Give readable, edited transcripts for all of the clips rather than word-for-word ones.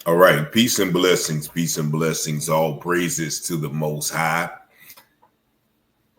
All right, peace and blessings, all praises to the Most High.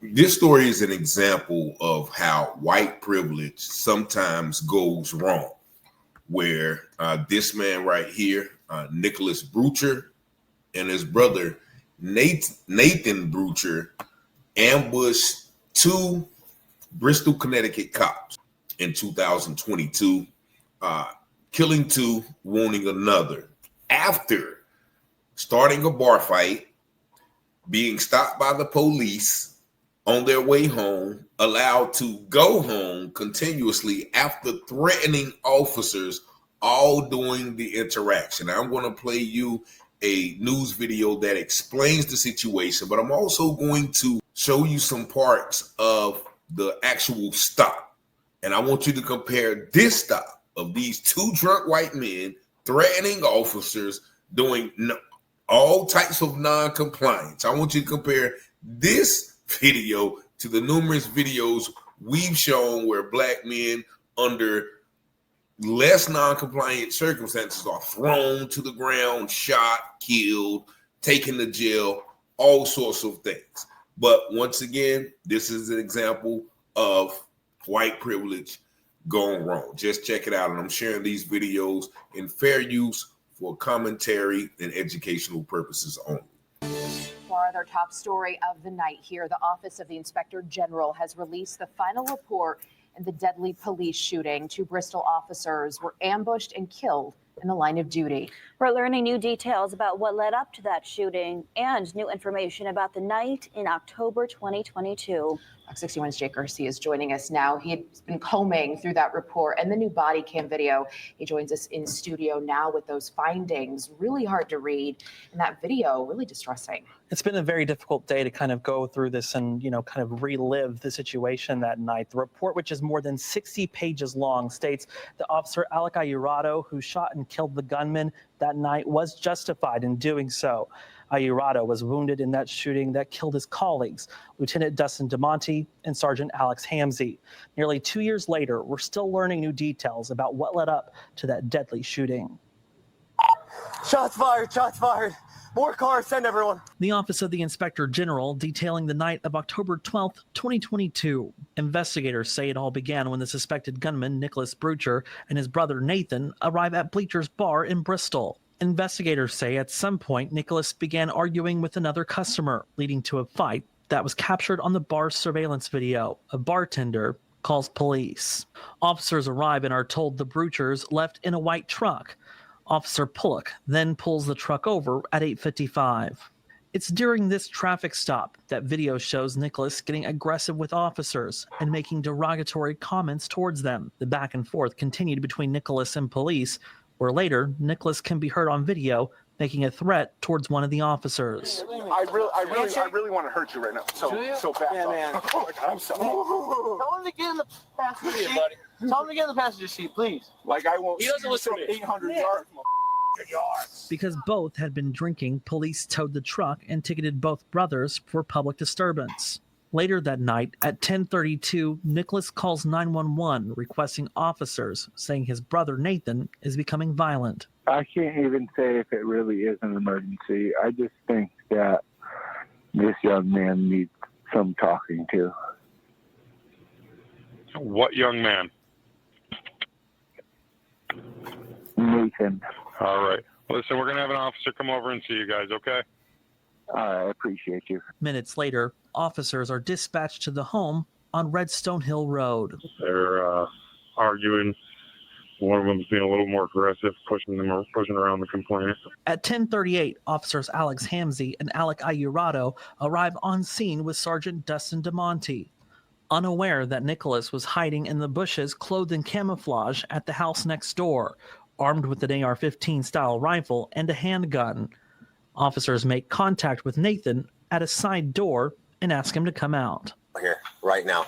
This story is an example of how white privilege sometimes goes wrong, where this man right here, Nicholas Brutcher, and his brother, Nathan Brutcher, ambushed two Bristol, Connecticut cops in 2022, killing two, wounding another, after starting a bar fight, being stopped by the police on their way home, allowed to go home continuously after threatening officers, all during the interaction. I'm going to play you a news video that explains the situation, but I'm also going to show you some parts of the actual stop. And I want you to compare this stop of these two drunk white men threatening officers, doing all types of non-compliance. I want you to compare this video to the numerous videos we've shown where black men under less non-compliant circumstances are thrown to the ground, shot, killed, taken to jail, all sorts of things. But once again, this is an example of white privilege going wrong. Just check it out. And I'm sharing these videos in fair use for commentary and educational purposes only. For our top story of the night here, the Office of the Inspector General has released the final report in the deadly police shooting. Two Bristol officers were ambushed and killed in the line of duty. We're learning new details about what led up to that shooting and new information about the night in October 2022. Fox 61's Jake Garcia is joining us now. He had been combing through that report and the new body cam video. He joins us in studio now with those findings. Really hard to read, and that video really distressing. It's been a very difficult day to kind of go through this and, kind of relive the situation that night. The report, which is more than 60 pages long, states that Officer Alec Ayurado, who shot and killed the gunman that night, was justified in doing so. Ayurado was wounded in that shooting that killed his colleagues, Lieutenant Dustin DeMonte and Sergeant Alex Hamzy. Nearly 2 years later, we're still learning new details about what led up to that deadly shooting. Shots fired, shots fired. More cars, send everyone. The Office of the Inspector General detailing the night of October 12th, 2022. Investigators say it all began when the suspected gunman, Nicholas Brutcher, and his brother Nathan arrive at Bleacher's Bar in Bristol. Investigators say at some point, Nicholas began arguing with another customer, leading to a fight that was captured on the bar's surveillance video. A bartender calls police. Officers arrive and are told the Brutchers left in a white truck. Officer Pullock then pulls the truck over at 8:55. It's during this traffic stop that video shows Nicholas getting aggressive with officers and making derogatory comments towards them. The back and forth continued between Nicholas and police, where later Nicholas can be heard on video making a threat towards one of the officers. I really want to hurt you right now. So fast. Yeah, man. Oh my God, I'm sorry. Tell him to get in the passenger seat. Tell him to get in the passenger seat, please. Like I won't. He doesn't listen to me. 800 yards. Because both had been drinking, police towed the truck and ticketed both brothers for public disturbance. Later that night, at 10:32, Nicholas calls 911 requesting officers, saying his brother Nathan is becoming violent. I can't even say if it really is an emergency. I just think that this young man needs some talking to. What young man? Nathan. All right. Listen, we're going to have an officer come over and see you guys, okay? I appreciate you. Minutes later, officers are dispatched to the home on Redstone Hill Road. They're arguing. One of them's being a little more aggressive, pushing around the complainant. At 10:38, officers Alex Hamzy and Alec Ayurado arrive on scene with Sergeant Dustin DeMonte. Unaware that Nicholas was hiding in the bushes clothed in camouflage at the house next door, armed with an AR-15 style rifle and a handgun. Officers make contact with Nathan at a side door and ask him to come out. Here, right now.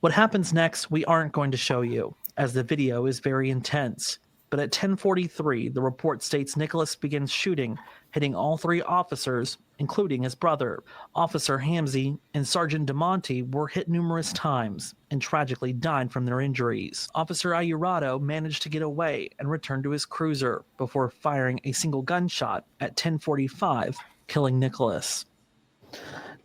What happens next, we aren't going to show you, as the video is very intense. But at 10:43, the report states Nicholas begins shooting, hitting all 3 officers, including his brother. Officer Hamzy and Sergeant DeMonte were hit numerous times and tragically died from their injuries. Officer Ayurado managed to get away and return to his cruiser before firing a single gunshot at 10:45, killing Nicholas.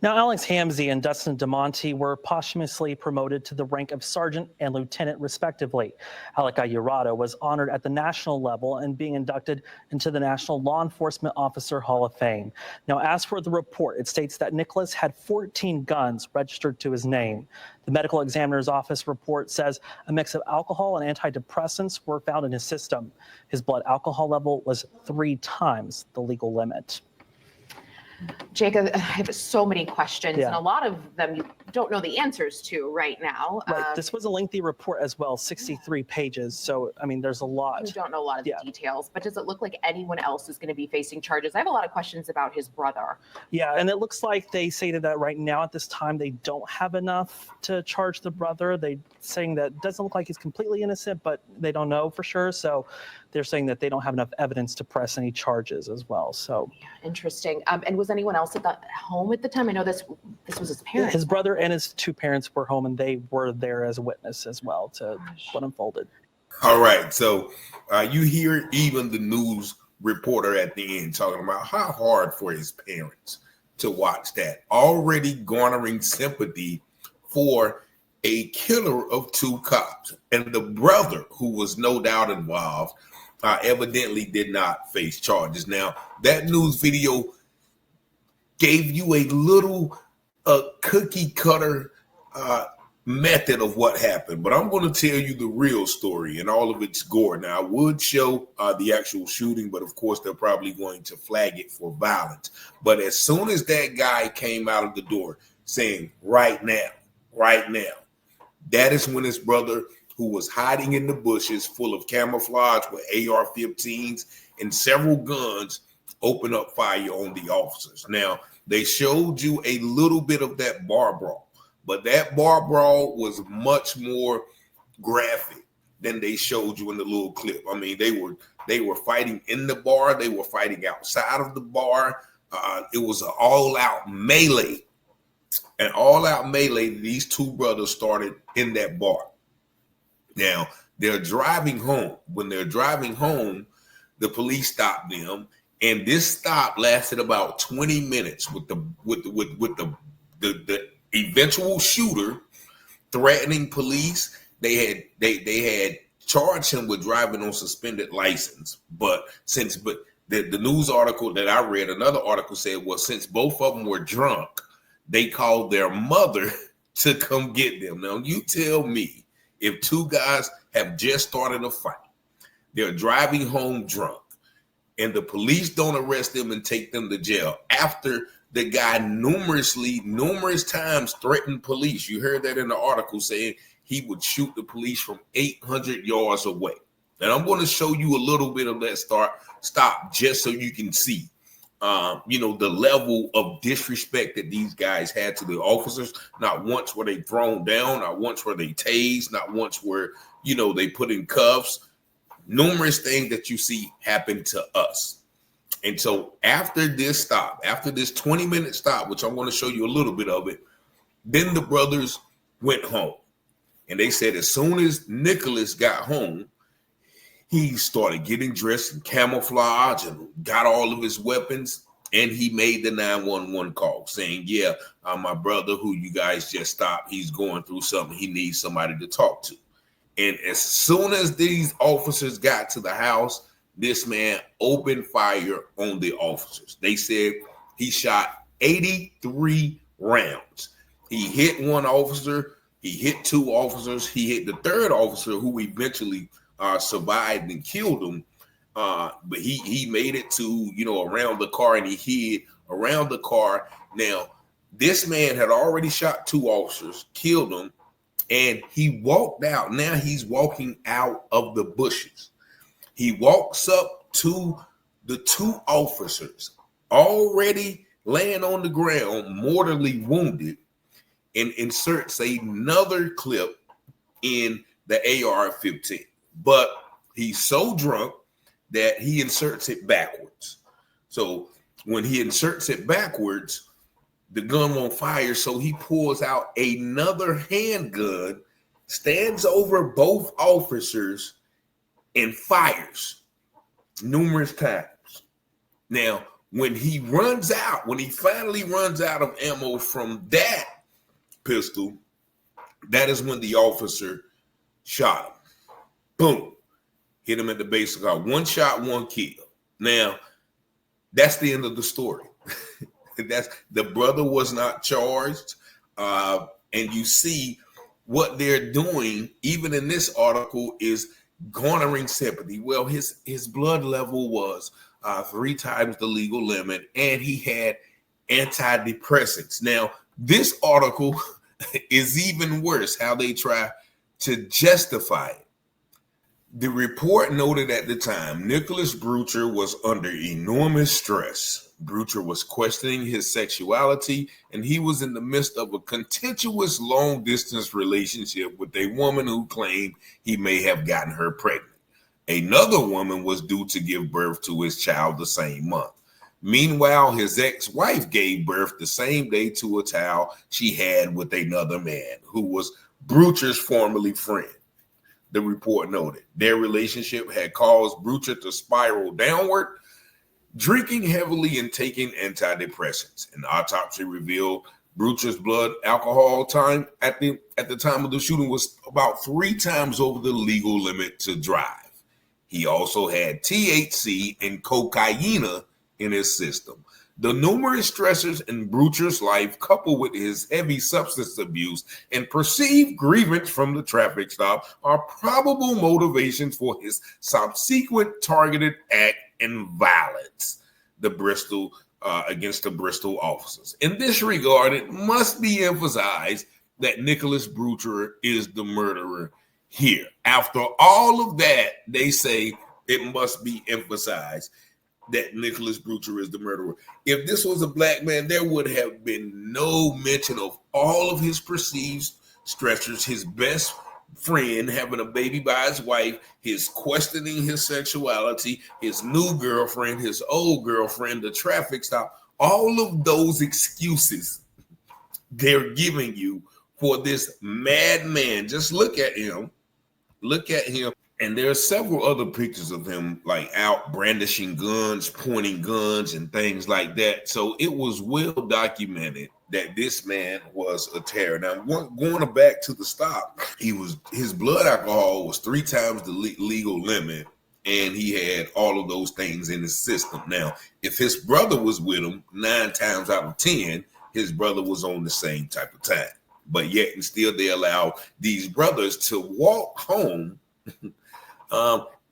Now, Alex Hamzy and Dustin DeMonte were posthumously promoted to the rank of sergeant and lieutenant, respectively. Alec Ayurado was honored at the national level and being inducted into the National Law Enforcement Officer Hall of Fame. Now, as for the report, it states that Nicholas had 14 guns registered to his name. The medical examiner's office report says a mix of alcohol and antidepressants were found in his system. His blood alcohol level was 3 times the legal limit. Jacob, I have so many questions, Yeah. and a lot of them you don't know the answers to right now. Right. This was a lengthy report as well, 63 pages. So, I mean, there's a lot. We don't know a lot of the details, but does it look like anyone else is going to be facing charges? I have a lot of questions about his brother. Yeah, and it looks like they say that right now at this time they don't have enough to charge the brother. They're saying that it doesn't look like he's completely innocent, but they don't know for sure. So they're saying that they don't have enough evidence to press any charges as well. So Interesting. And was anyone else at the home at the time? I know this was his parents. his brother and his 2 parents were home, and they were there as a witness as well to what unfolded. All right. So you hear even the news reporter at the end talking about how hard for his parents to watch that, already garnering sympathy for a killer of 2 cops. And the brother, who was no doubt involved, evidently did not face charges. Now, that news video gave you a little cookie cutter method of what happened, but I'm going to tell you the real story and all of its gore. Now, I would show the actual shooting, but of course they're probably going to flag it for violence. But as soon as that guy came out of the door saying right now, that is when his brother, who was hiding in the bushes full of camouflage with AR-15s and several guns, opened up fire on the officers. Now, they showed you a little bit of that bar brawl, but that bar brawl was much more graphic than they showed you in the little clip. I mean, they were fighting in the bar. They were fighting outside of the bar. It was an all-out melee. An all-out melee that these 2 brothers started in that bar. Now, they're driving home. When they're driving home, the police stopped them, and this stop lasted about 20 minutes with the eventual shooter threatening police. They had charged him with driving on suspended license, but the news article that I read, another article said, well, since both of them were drunk, they called their mother to come get them. Now, you tell me, if 2 guys have just started a fight, they're driving home drunk, and the police don't arrest them and take them to jail after the guy numerous times threatened police. You heard that in the article, saying he would shoot the police from 800 yards away. And I'm going to show you a little bit of that stop just so you can see the level of disrespect that these guys had to the officers. Not once were they thrown down, not once were they tased, not once were, they put in cuffs. Numerous things that you see happen to us. And so after this stop, after this 20-minute stop, which I'm going to show you a little bit of it, then the brothers went home. And they said as soon as Nicholas got home, he started getting dressed in camouflage and got all of his weapons, and he made the 911 call saying, yeah, my brother who you guys just stopped, he's going through something. He needs somebody to talk to. And as soon as these officers got to the house, this man opened fire on the officers. They said he shot 83 rounds. He hit 1 officer. He hit 2 officers. He hit the 3rd officer, who eventually survived and killed him, but he made it to around the car, and he hid around the car. Now, this man had already shot 2 officers, killed them, and he walked out. Now he's walking out of the bushes. He walks up to the 2 officers already laying on the ground, mortally wounded, and inserts another clip in the AR-15. But He's so drunk that he inserts it backwards. So when he inserts it backwards, the gun won't fire. So he pulls out another handgun, stands over both officers, and fires numerous times. Now, when he finally runs out of ammo from that pistol, that is when the officer shot him. Boom. Hit him at the base of the car. One shot, one kill. Now, that's the end of the story. The brother was not charged. And you see what they're doing, even in this article, is garnering sympathy. Well, his blood level was 3 times the legal limit, and he had antidepressants. Now, this article is even worse, how they try to justify it. The report noted at the time, Nicholas Brutcher was under enormous stress. Brutcher was questioning his sexuality, and he was in the midst of a contentious long-distance relationship with a woman who claimed he may have gotten her pregnant. Another woman was due to give birth to his child the same month. Meanwhile, his ex-wife gave birth the same day to a child she had with another man who was Brutcher's formerly friend. The report noted their relationship had caused Brutcher to spiral downward, drinking heavily and taking antidepressants. An autopsy revealed Brutcher's blood alcohol time at the time of the shooting was about 3 times over the legal limit to drive. He also had THC and cocaine in his system. The numerous stressors in Brutcher's life, coupled with his heavy substance abuse and perceived grievance from the traffic stop, are probable motivations for his subsequent targeted act and violence against the Bristol officers. In this regard, it must be emphasized that Nicholas Brutcher is the murderer here. After all of that, they say it must be emphasized that Nicholas Brutcher is the murderer. If this was a black man, there would have been no mention of all of his perceived stressors, his best friend having a baby by his wife, his questioning his sexuality, his new girlfriend, his old girlfriend, the traffic stop, all of those excuses they're giving you for this madman. Just look at him. And there are several other pictures of him like out brandishing guns, pointing guns and things like that. So it was well documented that this man was a terror. Now, going back to the stop, his blood alcohol was 3 times the legal limit, and he had all of those things in his system. Now, if his brother was with him, 9 times out of 10, his brother was on the same type of time. But yet and still they allowed these brothers to walk home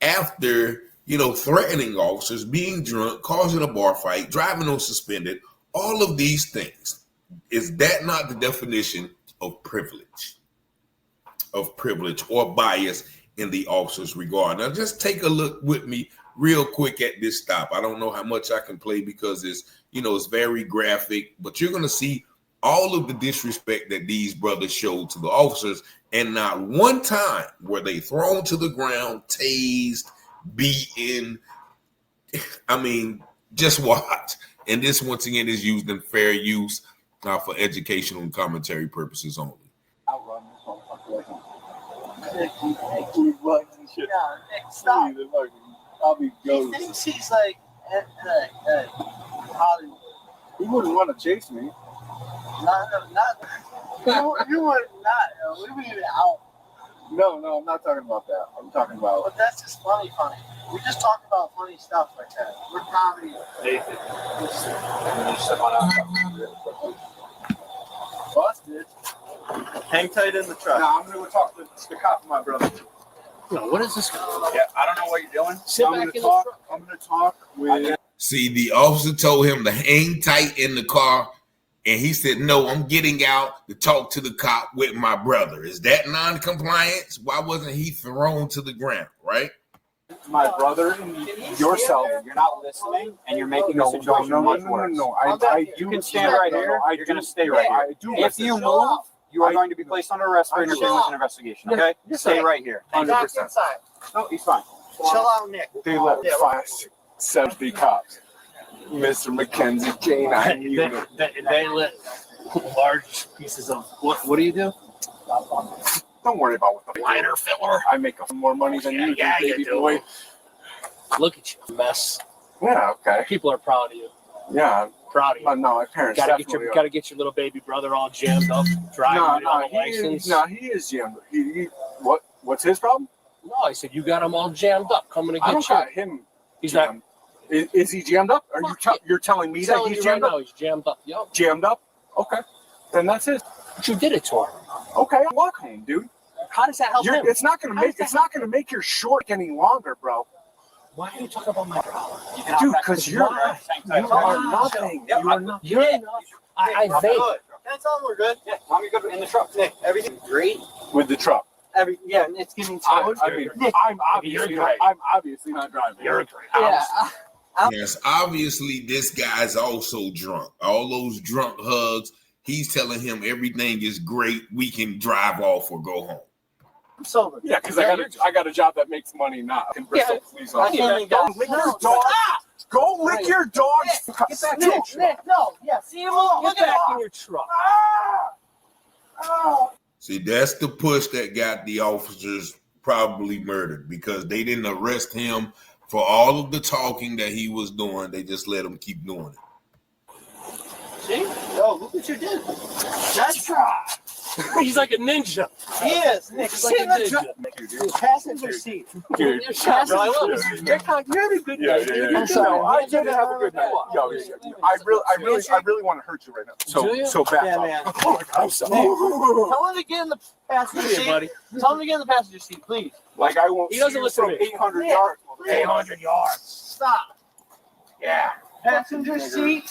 after, threatening officers, being drunk, causing a bar fight, driving on suspended, all of these things. Is that not the definition of privilege or bias in the officer's regard? Now, just take a look with me real quick at this stop. I don't know how much I can play because it's very graphic, but you're going to see all of the disrespect that these brothers showed to the officers, and not one time were they thrown to the ground, tased, beaten. I mean, just watch. And this, once again, is used in fair use for educational and commentary purposes only. Outrun this motherfucker. Yeah, stop. I'll be going. He thinks he's like Hollywood. He wouldn't want to chase me. Not. You would not. We would even out. No, I'm not talking about that. I'm talking about. But that's just funny. We're just talking about funny stuff like that. We're comedy. Nathan. Busted. Hang tight in the truck. No, I'm going to talk to the cop and my brother. No, what is this? Yeah, I don't know what you're doing. I'm going to talk with. See, the officer told him to hang tight in the car. And he said, no, I'm getting out to talk to the cop with my brother. Is that non-compliance? Why wasn't he thrown to the ground, right? My brother and yourself, you're not listening, and you're making the situation much worse. No. You can stand right here. You're going to stay right here. If you move, you are going to be placed under arrest for interfering with an investigation, okay? Stay right here. 100%. No, he's fine. Chill out, Nick. They let 570 cops. Mr. McKenzie, K9. They let large pieces of what do you do? Don't worry about what the Liner filler. I make more money than you do, baby you do. boy. Look at you, mess. Yeah, okay. People are proud of you. Yeah, Proud of you. no, my parents Gotta get your little baby brother all jammed up, driving without a license. He is jammed. What's his problem? No, I said you got him all jammed up, coming to I get don't you. got him. He's jammed. Is he jammed up? Are you're telling me that he's jammed up? Now, he's jammed up. Yo, Jammed up? Okay, then that's it. but you did it to him. Okay, walk home, dude. How does that help him? It's not gonna make your short any longer, bro. Why are you talking about my problem? Dude, because you are nothing. You are nothing. You're enough. I vape. That's all. We're good. Yeah, mommy, good in the truck. Nick, everything great With the truck. it's getting towed. I'm obviously not driving. You're great. Yeah. Yes, obviously this guy's also drunk. All those drunk hugs. He's telling him everything is great. We can drive off or go home. I'm sober. Yeah, because I got a job that makes money now. In Bristol police I officer. can't even go. Lick your dog. Go lick your dog's. Get back in your truck. No, yeah. See him. Get back in your truck. See, that's the push that got the officers probably murdered because they didn't arrest him for all of the talking that he was doing. They just let him keep doing it. See? Oh, look what you did. That's right. He's like a ninja. He is. Nick, He's like a ninja. passenger seat. Dude. You're a good guy. I'm sorry. I did have a good night. Yo, I really want to hurt you right now. So bad. Yeah, man. Oh my God, I'm sorry. Tell him to get in the passenger Here, seat. buddy. Tell him to get in the passenger seat, please. Like I won't. He doesn't see you listen from to me. 800 yards. 800 yards. Stop. Yeah. Passenger seat.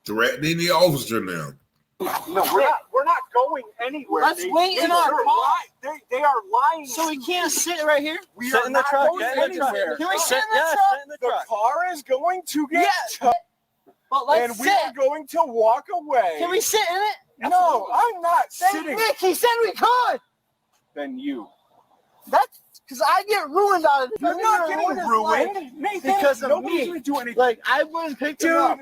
Threatening the officer now. No, we're not going anywhere. Let's wait in our car. They are lying. So we can't sit right here? We are not going anywhere. Can we sit in the truck? The car is going to get towed, But let's and we are going to walk away. Can we sit in it? No, I'm not sitting. Nick, he said we could. Then you. That's because I get ruined out of this. You're not getting ruined. Nathan, because of nobody's me. going to do anything. Like, I wouldn't pick them up.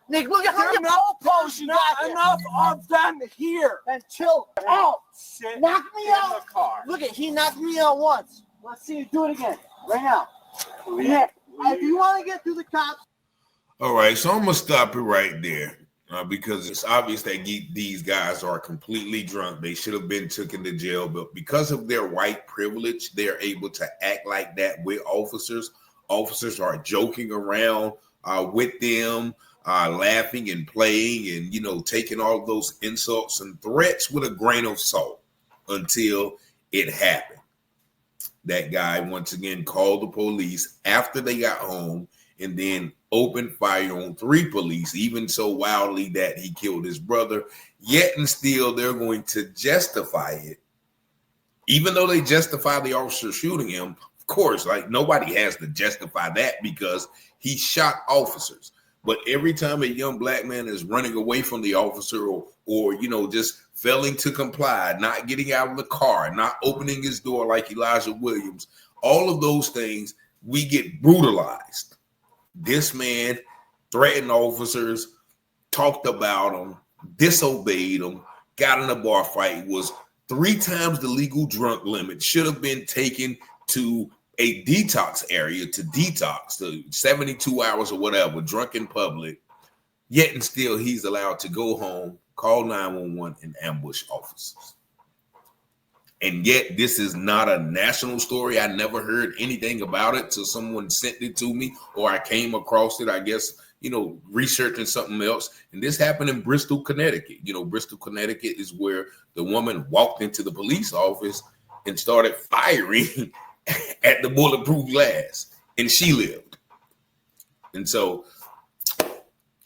Nick, look at how many posts you got. Enough of them here. And chill out. Sit Knock me in out. the car. Look at, he knocked me out once. Let's see you do it again. Right now. Nick, if you want to get through the cops. All right, so I'm going to stop it right there because it's obvious that these guys are completely drunk. They should have been taken to jail, but because of their white privilege, they're able to act like that with officers. Officers are joking around with them, laughing and playing and, taking all of those insults and threats with a grain of salt until it happened. That guy, once again, called the police after they got home and then opened fire on 3 police, even so wildly that he killed his brother. Yet and still, they're going to justify it. Even though they justify the officer shooting him, of course, like nobody has to justify that because he shot officers. But every time a young black man is running away from the officer or just failing to comply, not getting out of the car, not opening his door like Elijah Williams, all of those things, we get brutalized. This man threatened officers, talked about them, disobeyed them, got in a bar fight, was 3 times the legal drunk limit, should have been taken to a detox area to detox to 72 hours or whatever, drunk in public, yet and still he's allowed to go home, call 911 and ambush officers. And yet this is not a national story. I never heard anything about it till someone sent it to me or I came across it, I guess, researching something else. And this happened in Bristol, Connecticut. Bristol, Connecticut is where the woman walked into the police office and started firing at the bulletproof glass, and she lived. And so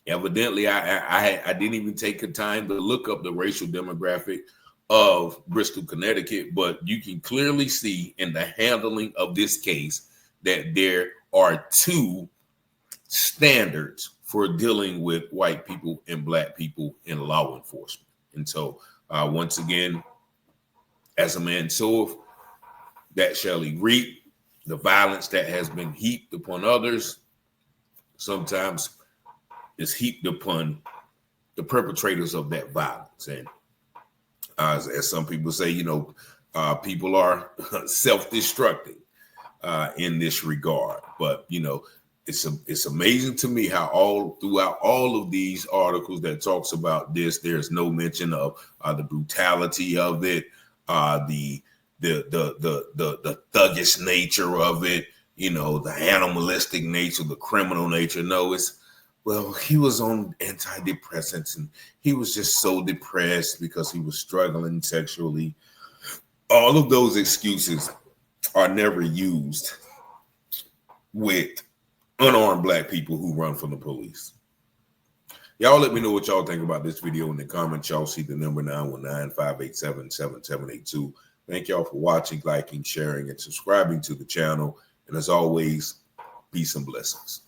evidently I didn't even take the time to look up the racial demographic of Bristol, Connecticut, but you can clearly see in the handling of this case that there are 2 standards for dealing with white people and black people in law enforcement. And so once again, as a man soweth, that shall he reap. the violence that has been heaped upon others sometimes is heaped upon the perpetrators of that violence. And as some people say, people are self-destructing in this regard. But, it's amazing to me how all throughout all of these articles that talks about this, there's no mention of the brutality of it, the thuggish nature of it, the animalistic nature, the criminal nature. No, he was on antidepressants and he was just so depressed because he was struggling sexually. All of those excuses are never used with unarmed Black people who run from the police. Y'all let me know what y'all think about this video in the comments. Y'all see the number 919-587-7782. Thank y'all for watching, liking, sharing, and subscribing to the channel. And as always, peace and blessings.